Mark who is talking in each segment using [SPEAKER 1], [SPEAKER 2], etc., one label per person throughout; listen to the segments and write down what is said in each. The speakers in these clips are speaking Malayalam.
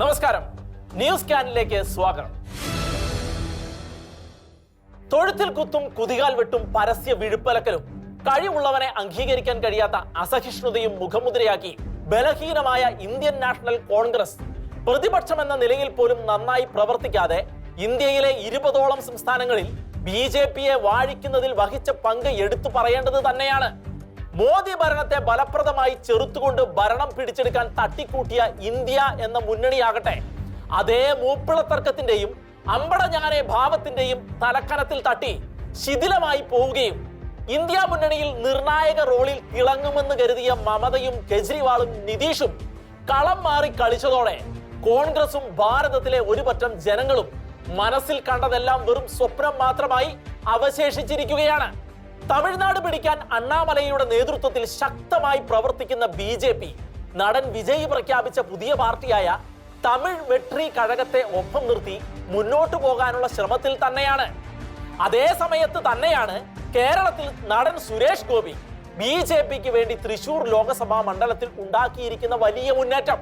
[SPEAKER 1] നമസ്കാരം, ന്യൂസ് സ്കാനിലേക്ക് സ്വാഗതം. തൊഴുത്തിൽ കുത്തും, കുതികാൽ വെട്ടും, പരസ്യ വിഴുപ്പലക്കലും, കഴിവുള്ളവനെ അംഗീകരിക്കാൻ കഴിയാത്ത അസഹിഷ്ണുതയും മുഖമുദ്രയാക്കി ബലഹീനമായ ഇന്ത്യൻ നാഷണൽ കോൺഗ്രസ് പ്രതിപക്ഷമെന്ന നിലയിൽ പോലും നന്നായി പ്രവർത്തിക്കാതെ ഇന്ത്യയിലെ 20ഓളം സംസ്ഥാനങ്ങളിൽ BJPയെ വാഴിക്കുന്നതിൽ വഹിച്ച പങ്ക് എടുത്തു പറയേണ്ടത് തന്നെയാണ്. മോദി ഭരണത്തെ ഫലപ്രദമായി ചെറുത്തുകൊണ്ട് ഭരണം പിടിച്ചെടുക്കാൻ തട്ടിക്കൂട്ടിയ ഇന്ത്യ എന്ന മുന്നണിയാകട്ടെ അതേ മൂപ്പിളത്തർക്കത്തിന്റെയും അമ്പടഞ്ഞാനെ ഭാവത്തിന്റെയും തലക്കനത്തിൽ തട്ടി ശിഥിലമായി പോവുകയും ഇന്ത്യ മുന്നണിയിൽ നിർണായക റോളിൽ തിളങ്ങുമെന്ന് കരുതിയ മമതയും കെജ്രിവാളും നിതീഷും കളം മാറി കളിച്ചതോടെ കോൺഗ്രസും ഭാരതത്തിലെ ഒരു പറ്റം ജനങ്ങളും മനസ്സിൽ കണ്ടതെല്ലാം വെറും സ്വപ്നം മാത്രമായി അവശേഷിച്ചിരിക്കുകയാണ്. തമിഴ്നാട് പിടിക്കാൻ അണ്ണാമലയുടെ നേതൃത്വത്തിൽ ശക്തമായി പ്രവർത്തിക്കുന്ന BJP നടൻ വിജയ് പ്രഖ്യാപിച്ച പുതിയ പാർട്ടിയായ തമിഴ് വെട്രി കഴകത്തെ ഒപ്പം നിർത്തി മുന്നോട്ടു പോകാനുള്ള ശ്രമത്തിൽ തന്നെയാണ്. അതേ സമയത്ത് തന്നെയാണ് കേരളത്തിൽ നടൻ സുരേഷ് ഗോപി BJPക്ക് വേണ്ടി തൃശൂർ ലോകസഭാ മണ്ഡലത്തിൽ ഉണ്ടാക്കിയിരിക്കുന്ന വലിയ മുന്നേറ്റം.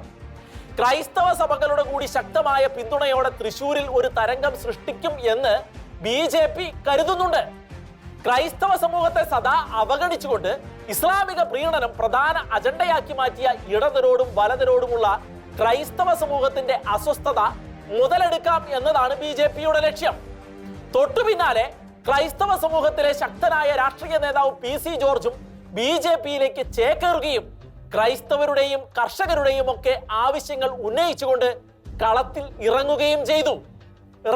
[SPEAKER 1] ക്രൈസ്തവ സഭകളുടെ കൂടി ശക്തമായ പിന്തുണയോടെ തൃശൂരിൽ ഒരു തരംഗം സൃഷ്ടിക്കും എന്ന് BJP കരുതുന്നുണ്ട്. ക്രൈസ്തവ സമൂഹത്തെ സദാ അവഗണിച്ചുകൊണ്ട് ഇസ്ലാമിക പ്രീണനം പ്രധാന അജണ്ടയാക്കി മാറ്റിയ ഇടതരോടും വലതരോടുമുള്ള ക്രൈസ്തവ സമൂഹത്തിന്റെ അസ്വസ്ഥത മുതലെടുക്കാം എന്നതാണ് BJPയുടെ ലക്ഷ്യം. തൊട്ടു പിന്നാലെ ക്രൈസ്തവ സമൂഹത്തിലെ ശക്തനായ രാഷ്ട്രീയ നേതാവ് PC ജോർജും BJPയിലേക്ക് ചേക്കേറുകയും ക്രൈസ്തവരുടെയും കർഷകരുടെയും ഒക്കെ ആവശ്യങ്ങൾ ഉന്നയിച്ചുകൊണ്ട് കളത്തിൽ ഇറങ്ങുകയും ചെയ്തു.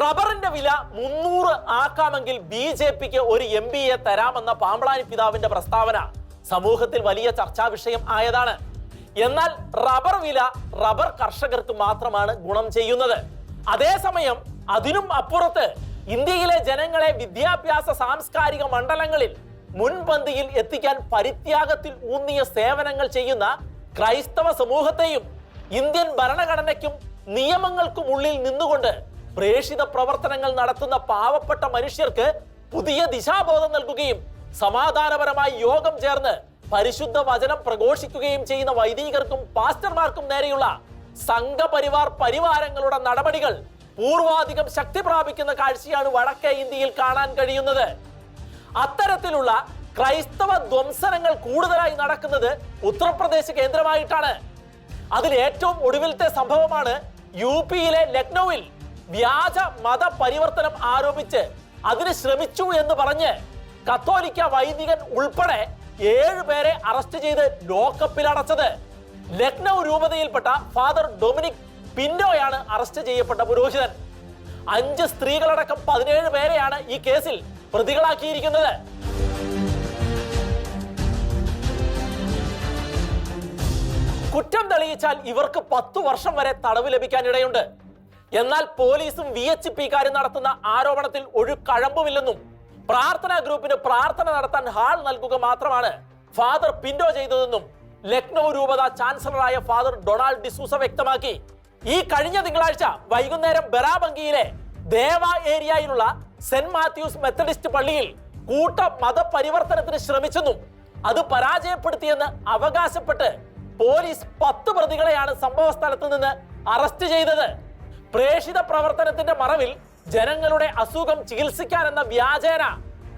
[SPEAKER 1] റബ്ബറിന്റെ വില 300 ആക്കാമെങ്കിൽ BJPക്ക് ഒരു MBയെ തരാമെന്ന പാമ്പളാനി പിതാവിന്റെ പ്രസ്താവന സമൂഹത്തിൽ വലിയ ചർച്ചാ വിഷയം ആയതാണ്. എന്നാൽ റബ്ബർ വില റബ്ബർ കർഷകർക്ക് മാത്രമാണ് ഗുണം ചെയ്യുന്നത്. അതേസമയം അതിനും അപ്പുറത്ത് ഇന്ത്യയിലെ ജനങ്ങളെ വിദ്യാഭ്യാസ സാംസ്കാരിക മണ്ഡലങ്ങളിൽ മുൻപന്തിയിൽ എത്തിക്കാൻ പരിത്യാഗത്തിൽ ഊന്നിയ സേവനങ്ങൾ ചെയ്യുന്ന ക്രൈസ്തവ സമൂഹത്തെയും ഇന്ത്യൻ ഭരണഘടനയ്ക്കും നിയമങ്ങൾക്കും ഉള്ളിൽ നിന്നുകൊണ്ട് പ്രേഷിത പ്രവർത്തനങ്ങൾ നടത്തുന്ന പാവപ്പെട്ട മനുഷ്യർക്ക് പുതിയ ദിശാബോധം നൽകുകയും സമാധാനപരമായി യോഗം ചേർന്ന് പരിശുദ്ധ വചനം പ്രഘോഷിക്കുകയും ചെയ്യുന്ന വൈദികർക്കും പാസ്റ്റർമാർക്കും നേരെയുള്ള സംഘപരിവാർ പരിവാരങ്ങളുടെ നടപടികൾ പൂർവാധികം ശക്തി പ്രാപിക്കുന്ന കാഴ്ചയാണ് വടക്കേ ഇന്ത്യയിൽ കാണാൻ കഴിയുന്നത്. അത്തരത്തിലുള്ള ക്രൈസ്തവ ധ്വംസനങ്ങൾ കൂടുതലായി നടക്കുന്നത് ഉത്തർപ്രദേശ് കേന്ദ്രമായിട്ടാണ്. അതിൽ ഏറ്റവും ഒടുവിലത്തെ സംഭവമാണ് UPയിലെ ലക്നൌവിൽ വ്യാജ മത പരിവർത്തനം ആരോപിച്ച് അതിന് ശ്രമിച്ചു എന്ന് പറഞ്ഞ് കത്തോലിക്ക വൈദികൻ ഉൾപ്പെടെ 7 പേരെ അറസ്റ്റ് ചെയ്ത് ലോക്കപ്പിൽ അടച്ചത്. ലക്നൌ രൂപതയിൽപ്പെട്ട ഫാദർ ഡൊമിനിക് പിന്റോയാണ് അറസ്റ്റ് ചെയ്യപ്പെട്ട പുരോഹിതൻ. 5 സ്ത്രീകളടക്കം 17 പേരെയാണ് ഈ കേസിൽ പ്രതികളാക്കിയിരിക്കുന്നത്. കുറ്റം തെളിയിച്ചാൽ ഇവർക്ക് 10 വർഷം വരെ തടവ് ലഭിക്കാനിടയുണ്ട്. എന്നാൽ പോലീസും VHPക്കാരും നടത്തുന്ന ആരോപണത്തിൽ ഒരു കഴമ്പുമില്ലെന്നും പ്രാർത്ഥനാ ഗ്രൂപ്പിന് പ്രാർത്ഥന നടത്താൻ ഹാൾ നൽകുക മാത്രമാണ് ഫാദർ പിന്റോ ചെയ്തതെന്നും ലക്നൌ രൂപത ചാൻസലറായ ഫാദർ ഡൊണാൾഡ് ഡിസൂസ വ്യക്തമാക്കി. ഈ കഴിഞ്ഞ തിങ്കളാഴ്ച വൈകുന്നേരം ബറാബങ്കിയിലെ ദേവ ഏരിയയിലുള്ള സെന്റ് മാത്യൂസ് മെത്തഡിസ്റ്റ് പള്ളിയിൽ കൂട്ട മതപരിവർത്തനത്തിന് ശ്രമിച്ചെന്നും അത് പരാജയപ്പെടുത്തിയെന്ന് അവകാശപ്പെട്ട് പോലീസ് 10 പ്രതികളെയാണ് സംഭവ സ്ഥലത്ത് നിന്ന് അറസ്റ്റ് ചെയ്തത്. പ്രേഷിത പ്രവർത്തനത്തിന്റെ മറവിൽ ജനങ്ങളുടെ അസുഖം ചികിത്സിക്കാനെന്ന വ്യാജേന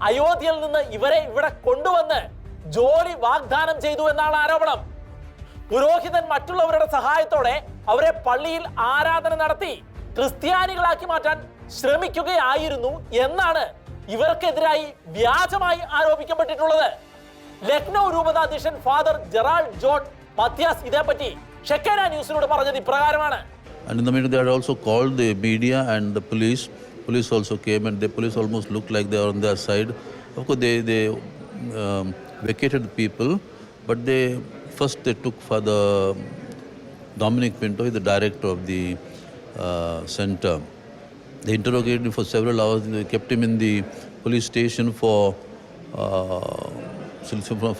[SPEAKER 1] അയോധ്യയിൽ നിന്ന് ഇവരെ ഇവിടെ കൊണ്ടുവന്ന് ജോലി വാഗ്ദാനം ചെയ്തു എന്നാണ് ആരോപണം. പുരോഹിതൻ മറ്റുള്ളവരുടെ സഹായത്തോടെ അവരെ പള്ളിയിൽ ആരാധന നടത്തി ക്രിസ്ത്യാനികളാക്കി മാറ്റാൻ ശ്രമിക്കുകയായിരുന്നു എന്നാണ് ഇവർക്കെതിരായി വ്യാജമായി ആരോപിക്കപ്പെട്ടിട്ടുള്ളത്. ലക്നൌ രൂപതാധ്യക്ഷൻ ഫാദർ ജെറാൾഡ് ജോൺ മത്യാസ് ഇതേപ്പറ്റി ഷെക്കേന ന്യൂസിനോട് പറഞ്ഞത് ഇപ്രകാരമാണ്.
[SPEAKER 2] And in the meeting, they had also called the media and the police. Police also came, and the police almost looked like they were on their side. Of course, they vacated the people, but first they took Father Dominic Pinto, the director of the center. They interrogated him for several hours. They kept him in the police station for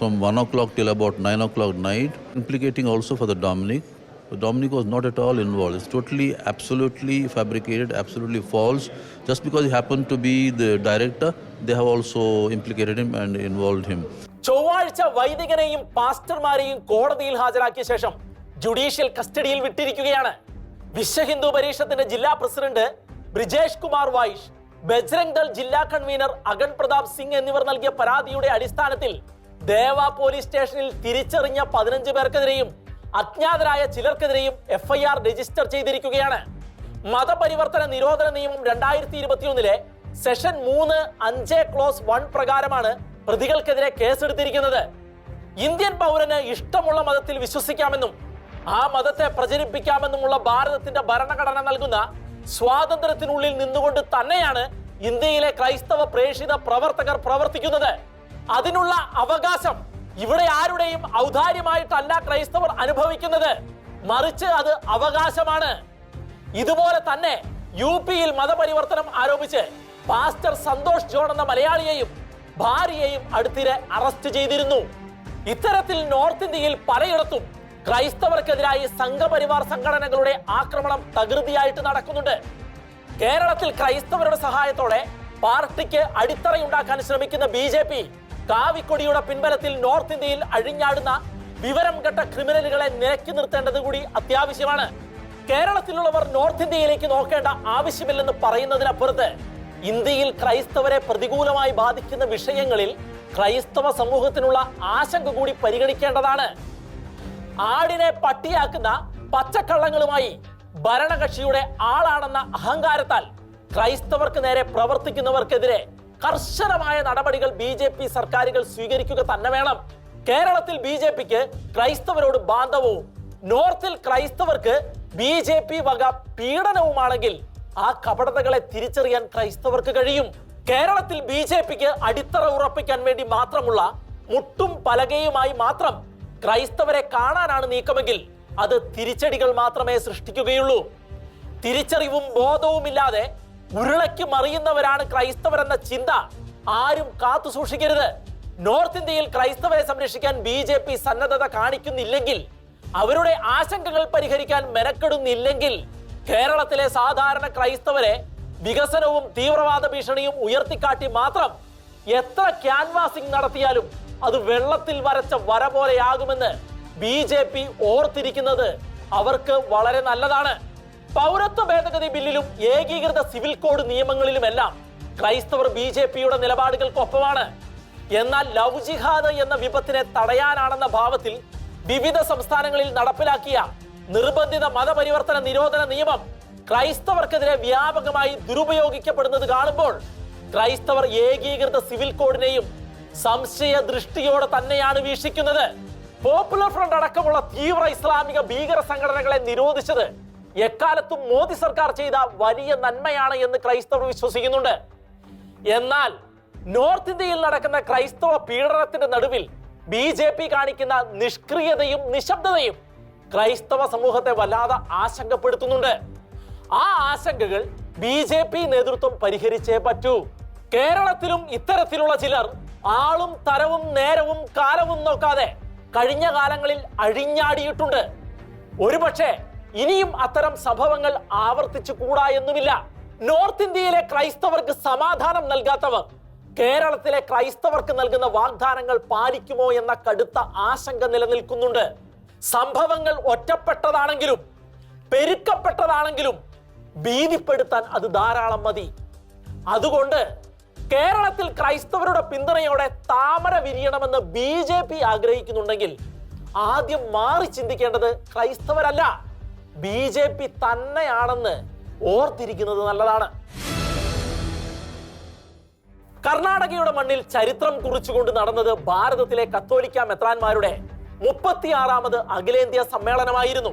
[SPEAKER 2] from 1 o'clock till about 9 o'clock night, implicating also for the Dominic. But Dominic was not at all involved. It's totally, absolutely fabricated, absolutely false. Just because he happened to be the director, they have also implicated him and involved him.
[SPEAKER 1] ചൊവ്വാഴ്ച വൈദികനെയും പാസ്റ്റർമാരെയും കോടതിയിൽ ഹാജരാക്കിയ ശേഷം ജുഡീഷ്യൽ കസ്റ്റഡിയിൽ വിട്ടിരിക്കുകയാണ്. വിശ്വ ഹിന്ദു പരിഷത്തിന്റെ ജില്ലാ പ്രസിഡന്റ് ബ്രിജേഷ് കുമാർ വൈഷ്, ബജ്രംഗ് ദൾ ജില്ലാ കൺവീനർ അഗൺ പ്രതാപ് സിംഗ് എന്നിവർ നൽകിയ പരാതിയുടെ അടിസ്ഥാനത്തിൽ ദേവ പോലീസ് സ്റ്റേഷനിൽ തിരിച്ചറിഞ്ഞ 15 പേർക്കെതിരെയും അജ്ഞാതരായ ചിലർക്കെതിരെയും FIR രജിസ്റ്റർ ചെയ്തിരിക്കുകയാണ്. മതപരിവർത്തന നിരോധന നിയമം 2021 സെഷൻ 3(5) ക്ലോസ് 1 പ്രകാരമാണ് പ്രതികൾക്കെതിരെ കേസെടുത്തിരിക്കുന്നത്. ഇന്ത്യൻ പൗരന് ഇഷ്ടമുള്ള മതത്തിൽ വിശ്വസിക്കാമെന്നും ആ മതത്തെ പ്രചരിപ്പിക്കാമെന്നുമുള്ള ഭാരതത്തിന്റെ ഭരണഘടന നൽകുന്ന സ്വാതന്ത്ര്യത്തിനുള്ളിൽ നിന്നുകൊണ്ട് തന്നെയാണ് ഇന്ത്യയിലെ ക്രൈസ്തവ പ്രേക്ഷിത പ്രവർത്തകർ പ്രവർത്തിക്കുന്നത്. അതിനുള്ള അവകാശം ഇവിടെ ആരുടെയും ഔദാര്യമായിട്ടല്ല ക്രൈസ്തവർ അനുഭവിക്കുന്നത്, മറിച്ച് അത് അവകാശമാണ്. ഇതുപോലെ തന്നെ UP-യിൽ മതപരിവർത്തനം ആരോപിച്ച് പാസ്റ്റർ സന്തോഷ് ജോൺ എന്ന മലയാളിയെയും ഭാര്യയെയും അടുത്തിടെ അറസ്റ്റ് ചെയ്തിരുന്നു. ഇത്തരത്തിൽ നോർത്ത് ഇന്ത്യയിൽ പലയിടത്തും ക്രൈസ്തവർക്കെതിരായി സംഘപരിവാർ സംഘടനകളുടെ ആക്രമണം തകൃതിയായിട്ട് നടക്കുന്നുണ്ട്. കേരളത്തിൽ ക്രൈസ്തവരുടെ സഹായത്തോടെ പാർട്ടിക്ക് അടിത്തറയുണ്ടാക്കാൻ ശ്രമിക്കുന്ന BJP കാവിക്കൊടിയുടെ പിൻബലത്തിൽ നോർത്ത് ഇന്ത്യയിൽ അഴിഞ്ഞാടുന്ന വിവരം കെട്ട ക്രിമിനലുകളെ നിരക്കി നിർത്തേണ്ടത് കൂടി അത്യാവശ്യമാണ്. കേരളത്തിലുള്ളവർ നോർത്ത് ഇന്ത്യയിലേക്ക് നോക്കേണ്ട ആവശ്യമില്ലെന്ന് പറയുന്നതിനപ്പുറത്ത് ഇന്ത്യയിൽ ക്രൈസ്തവരെ പ്രതികൂലമായി ബാധിക്കുന്ന വിഷയങ്ങളിൽ ക്രൈസ്തവ സമൂഹത്തിനുള്ള ആശങ്ക കൂടി പരിഗണിക്കേണ്ടതാണ്. ആടിനെ പട്ടിയാക്കുന്ന പച്ചക്കള്ളങ്ങളുമായി ഭരണകക്ഷിയുടെ ആളാണെന്ന അഹങ്കാരത്താൽ ക്രൈസ്തവർക്ക് നേരെ പ്രവർത്തിക്കുന്നവർക്കെതിരെ കർശനമായ നടപടികൾ BJP സർക്കാരുകൾ സ്വീകരിക്കുക തന്നെ വേണം. കേരളത്തിൽ BJPക്ക് ക്രൈസ്തവരോട് ബാന്ധവവും നോർത്തിൽ ക്രൈസ്തവർക്ക് BJP വക പീഡനവുമാണെങ്കിൽ ആ കപടതകളെ തിരിച്ചറിയാൻ ക്രൈസ്തവർക്ക് കഴിയും. കേരളത്തിൽ BJPക്ക് അടിത്തറ ഉറപ്പിക്കാൻ വേണ്ടി മാത്രമുള്ള മുട്ടും പലകയുമായി മാത്രം ക്രൈസ്തവരെ കാണാനാണ് നീക്കമെങ്കിൽ അത് തിരിച്ചടികൾ മാത്രമേ സൃഷ്ടിക്കുകയുള്ളൂ. തിരിച്ചറിവും ബോധവുമില്ലാതെ ഉരുളയ്ക്ക് മറിയുന്നവരാണ് ക്രൈസ്തവരെന്ന ചിന്ത ആരും കാത്തു സൂക്ഷിക്കരുത്. നോർത്ത് ഇന്ത്യയിൽ ക്രൈസ്തവരെ സംരക്ഷിക്കാൻ BJP സന്നദ്ധത കാണിക്കുന്നില്ലെങ്കിൽ, അവരുടെ ആശങ്കകൾ പരിഹരിക്കാൻ മെനക്കെടുന്നില്ലെങ്കിൽ കേരളത്തിലെ സാധാരണ ക്രൈസ്തവരെ വികസനവും തീവ്രവാദ ഭീഷണിയും ഉയർത്തിക്കാട്ടി മാത്രം എത്ര ക്യാൻവാസിംഗ് നടത്തിയാലും അത് വെള്ളത്തിൽ വരച്ച വര പോലെയാകുമെന്ന് BJP ഓർത്തിരിക്കുന്നത് അവർക്ക് വളരെ നല്ലതാണ്. പൗരത്വ ഭേദഗതി ബില്ലിലും ഏകീകൃത സിവിൽ കോഡ് നിയമങ്ങളിലുമെല്ലാം ക്രൈസ്തവർ BJPയുടെ നിലപാടുകൾക്കൊപ്പമാണ്. എന്നാൽ ലവ് ജിഹാദ് എന്ന വിപത്തിനെ തടയാനാണെന്ന ഭാവത്തിൽ വിവിധ സംസ്ഥാനങ്ങളിൽ നടപ്പിലാക്കിയ നിർബന്ധിത മതപരിവർത്തന നിരോധന നിയമം ക്രൈസ്തവർക്കെതിരെ വ്യാപകമായി ദുരുപയോഗിക്കപ്പെടുന്നത് കാണുമ്പോൾ ക്രൈസ്തവർ ഏകീകൃത സിവിൽ കോഡിനെയും സംശയ ദൃഷ്ടിയോടെ തന്നെയാണ് വീക്ഷിക്കുന്നത്. പോപ്പുലർ ഫ്രണ്ട് അടക്കമുള്ള തീവ്ര ഇസ്ലാമിക ഭീകര സംഘടനകളെ നിരോധിച്ചത് എക്കാലത്തും മോദി സർക്കാർ ചെയ്ത വലിയ നന്മയാണ് എന്ന് ക്രൈസ്തവർ വിശ്വസിക്കുന്നുണ്ട്. എന്നാൽ നോർത്ത് ഇന്ത്യയിൽ നടക്കുന്ന ക്രൈസ്തവ പീഡനത്തിന്റെ നടുവിൽ BJP കാണിക്കുന്ന നിഷ്ക്രിയതയും നിശബ്ദതയും ക്രൈസ്തവ സമൂഹത്തെ വല്ലാതെ ആശങ്കപ്പെടുത്തുന്നുണ്ട്. ആ ആശങ്കകൾ BJP നേതൃത്വം പരിഹരിച്ചേ പറ്റൂ. കേരളത്തിലും ഇത്തരത്തിലുള്ള ചിലർ ആളും തരവും നേരവും കാലവും നോക്കാതെ കഴിഞ്ഞ കാലങ്ങളിൽ അഴിഞ്ഞാടിയിട്ടുണ്ട്. ഒരുപക്ഷെ ഇനിയും അത്തരം സംഭവങ്ങൾ ആവർത്തിച്ചു കൂടാ എന്നുമില്ല. നോർത്ത് ഇന്ത്യയിലെ ക്രൈസ്തവർക്ക് സമാധാനം നൽകാത്തവർ കേരളത്തിലെ ക്രൈസ്തവർക്ക് നൽകുന്ന വാഗ്ദാനങ്ങൾ പാലിക്കുമോ എന്ന കടുത്ത ആശങ്ക നിലനിൽക്കുന്നുണ്ട്. സംഭവങ്ങൾ ഒറ്റപ്പെട്ടതാണെങ്കിലും പെരുക്കപ്പെട്ടതാണെങ്കിലും ഭീതിപ്പെടുത്താൻ അത് ധാരാളം മതി. അതുകൊണ്ട് കേരളത്തിൽ ക്രൈസ്തവരുടെ പിന്തുണയോടെ താമര വിരിയണമെന്ന് BJP ആഗ്രഹിക്കുന്നുണ്ടെങ്കിൽ ആദ്യം മാറി ചിന്തിക്കേണ്ടത് ക്രൈസ്തവരല്ല, BJP തന്നെയാണെന്ന് ഓർത്തിരിക്കുന്നത് നല്ലതാണ്. കർണാടകയുടെ മണ്ണിൽ ചരിത്രം കുറിച്ചുകൊണ്ട് നടന്നത് ഭാരതത്തിലെ കത്തോലിക്ക മെത്രാന്മാരുടെ 36ാമത് അഖിലേന്ത്യാ സമ്മേളനമായിരുന്നു.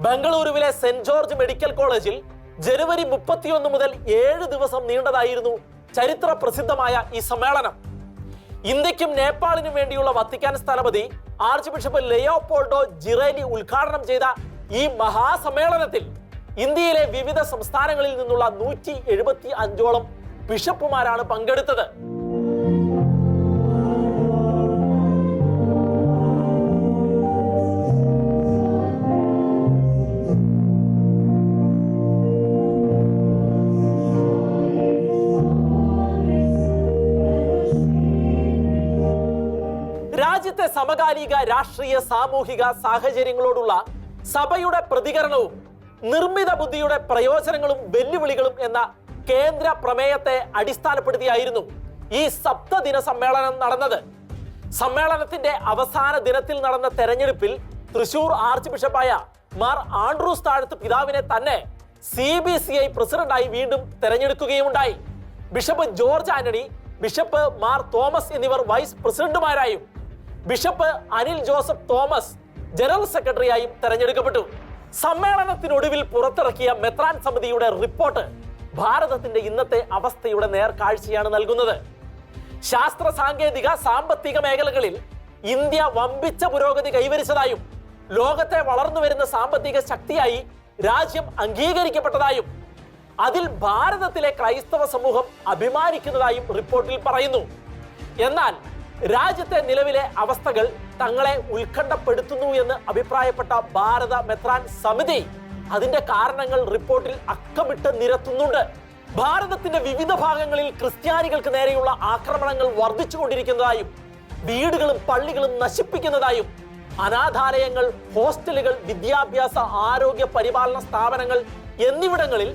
[SPEAKER 1] ബംഗളൂരുവിലെ സെന്റ് ജോർജ് മെഡിക്കൽ കോളേജിൽ ജനുവരി 31 മുതൽ 7 ദിവസം നീണ്ടതായിരുന്നു ചരിത്ര പ്രസിദ്ധമായ ഈ സമ്മേളനം. ഇന്ത്യക്കും നേപ്പാളിനും വേണ്ടിയുള്ള വത്തിക്കാൻ സ്ഥാനപതി ആർച്ച് ബിഷപ്പ് ലെയോപോൾഡോ ജിറേലി ഉദ്ഘാടനം ചെയ്ത ഈ മഹാസമ്മേളനത്തിൽ ഇന്ത്യയിലെ വിവിധ സംസ്ഥാനങ്ങളിൽ നിന്നുള്ള 175ഓളം ബിഷപ്പുമാരാണ് പങ്കെടുത്തത്. രാജ്യത്തെ സമകാലിക രാഷ്ട്രീയ സാമൂഹിക സാഹചര്യങ്ങളോടുള്ള സഭയുടെ പ്രതികരണവും നിർമ്മിത ബുദ്ധിയുടെ പ്രയോജനങ്ങളും വെല്ലുവിളികളും എന്ന കേന്ദ്ര പ്രമേയത്തെ അടിസ്ഥാനപ്പെടുത്തിയായിരുന്നു ഈ സപ്തദിന സമ്മേളനം നടന്നത്. സമ്മേളനത്തിന്റെ അവസാന ദിനത്തിൽ നടന്ന തെരഞ്ഞെടുപ്പിൽ തൃശൂർ ആർച്ച് ബിഷപ്പായ മാർ ആൻഡ്രൂസ് താഴത്ത് പിതാവിനെ തന്നെ CBCI പ്രസിഡന്റായി വീണ്ടും തെരഞ്ഞെടുക്കുകയുണ്ടായി. Bishop George Antony, bishop Mar Thomas എന്നിവർ വൈസ് പ്രസിഡന്റുമാരായും bishop Anil Joseph Thomas general സെക്രട്ടറിയായും തെരഞ്ഞെടുക്കപ്പെട്ടു. സമ്മേളനത്തിനൊടുവിൽ പുറത്തിറക്കിയ മെത്രാൻ സമിതിയുടെ റിപ്പോർട്ട് ഭാരതത്തിന്റെ ഇന്നത്തെ അവസ്ഥയുടെ നേർക്കാഴ്ചയാണ് നൽകുന്നത്. ശാസ്ത്ര സാങ്കേതിക സാമ്പത്തിക മേഖലകളിൽ ഇന്ത്യ വമ്പിച്ച പുരോഗതി കൈവരിച്ചതായും ലോകത്തെ വളർന്നു വരുന്ന സാമ്പത്തിക ശക്തിയായി രാജ്യം അംഗീകരിക്കപ്പെട്ടതായും അതിൽ ഭാരതത്തിലെ ക്രൈസ്തവ സമൂഹം അഭിമാനിക്കുന്നതായും റിപ്പോർട്ടിൽ പറയുന്നു. എന്നാൽ രാജ്യത്തെ നിലവിലെ അവസ്ഥകൾ തങ്ങളെ ഉത്കണ്ഠപ്പെടുത്തുന്നു എന്ന് അഭിപ്രായപ്പെട്ട ഭാരത മെത്രാൻ സമിതി അതിന്റെ കാരണങ്ങൾ റിപ്പോർട്ടിൽ അക്കമിട്ട് നിരത്തുന്നുണ്ട്. ഭാരതത്തിന്റെ വിവിധ ഭാഗങ്ങളിൽ ക്രിസ്ത്യാനികൾക്ക് നേരെയുള്ള ആക്രമണങ്ങൾ വർദ്ധിച്ചുകൊണ്ടിരിക്കുന്നതായും വീടുകളും പള്ളികളും നശിപ്പിക്കുന്നതായും അനാഥാലയങ്ങൾ, ഹോസ്റ്റലുകൾ, വിദ്യാഭ്യാസ ആരോഗ്യ പരിപാലന സ്ഥാപനങ്ങൾ എന്നിവിടങ്ങളിൽ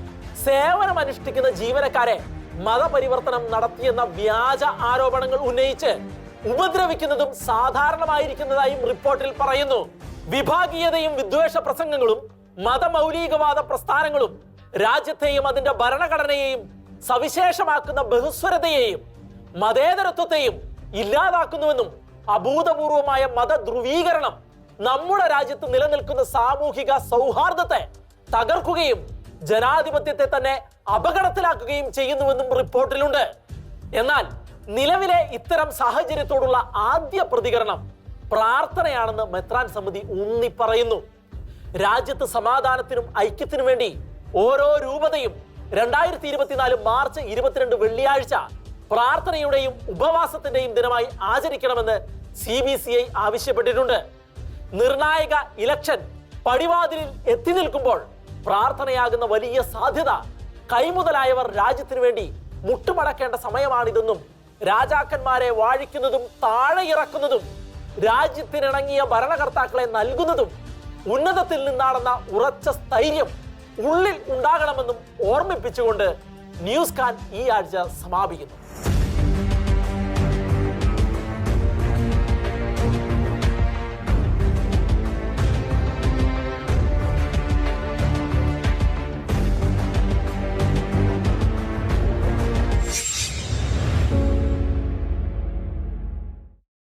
[SPEAKER 1] സേവനമനുഷ്ഠിക്കുന്ന ജീവനക്കാരെ മതപരിവർത്തനം നടത്തിയെന്ന വ്യാജ ആരോപണങ്ങൾ ഉന്നയിച്ച് ഉപദ്രവിക്കുന്നതും സാധാരണമായിരിക്കുന്നതായും റിപ്പോർട്ടിൽ പറയുന്നു. വിഭാഗീയതയും വിദ്വേഷ പ്രസംഗങ്ങളും മതമൗലികവാദ പ്രസ്ഥാനങ്ങളും രാജ്യത്തെയും അതിന്റെ ഭരണഘടനയെയും സവിശേഷമാക്കുന്ന ബഹുസ്വരതയെയും മതേതരത്വത്തെയും ഇല്ലാതാക്കുന്നുവെന്നും അഭൂതപൂർവമായ മതധ്രുവീകരണം നമ്മുടെ രാജ്യത്ത് നിലനിൽക്കുന്ന സാമൂഹിക സൗഹാർദ്ദത്തെ തകർക്കുകയും ജനാധിപത്യത്തെ തന്നെ അപകടത്തിലാക്കുകയും ചെയ്യുന്നുവെന്നും റിപ്പോർട്ടിലുണ്ട്. എന്നാൽ നിലവിലെ ഇത്തരം സാഹചര്യത്തോടുള്ള ആദ്യ പ്രതികരണം പ്രാർത്ഥനയാണെന്ന് മെത്രാൻ സമിതി ഊന്നി പറയുന്നു. രാജ്യത്ത് സമാധാനത്തിനും ഐക്യത്തിനും വേണ്ടി ഓരോ രൂപതയും 2024 മാർച്ച് 22 വെള്ളിയാഴ്ച പ്രാർത്ഥനയുടെയും ഉപവാസത്തിന്റെയും ദിനമായി ആചരിക്കണമെന്ന് CBCI ആവശ്യപ്പെട്ടിട്ടുണ്ട്. നിർണായക ഇലക്ഷൻ പടിവാതിലിൽ എത്തി നിൽക്കുമ്പോൾ പ്രാർത്ഥനയാകുന്ന വലിയ സാധ്യത കൈമുതലായവർ രാജ്യത്തിനു വേണ്ടി മുട്ടുമടക്കേണ്ട സമയമാണിതെന്നും രാജാക്കന്മാരെ വാഴിക്കുന്നതും താഴെ ഇറക്കുന്നതും രാജ്യത്തിനിണങ്ങിയ ഭരണകർത്താക്കളെ നൽകുന്നതും ഉന്നതത്തിൽ നിന്നാണെന്ന ഉറച്ച സ്ഥൈര്യം ഉള്ളിൽ ഉണ്ടാകണമെന്നും ഓർമ്മിപ്പിച്ചുകൊണ്ട് ന്യൂസ് കാൻ ഈ ആഴ്ച സമാപിക്കുന്നു.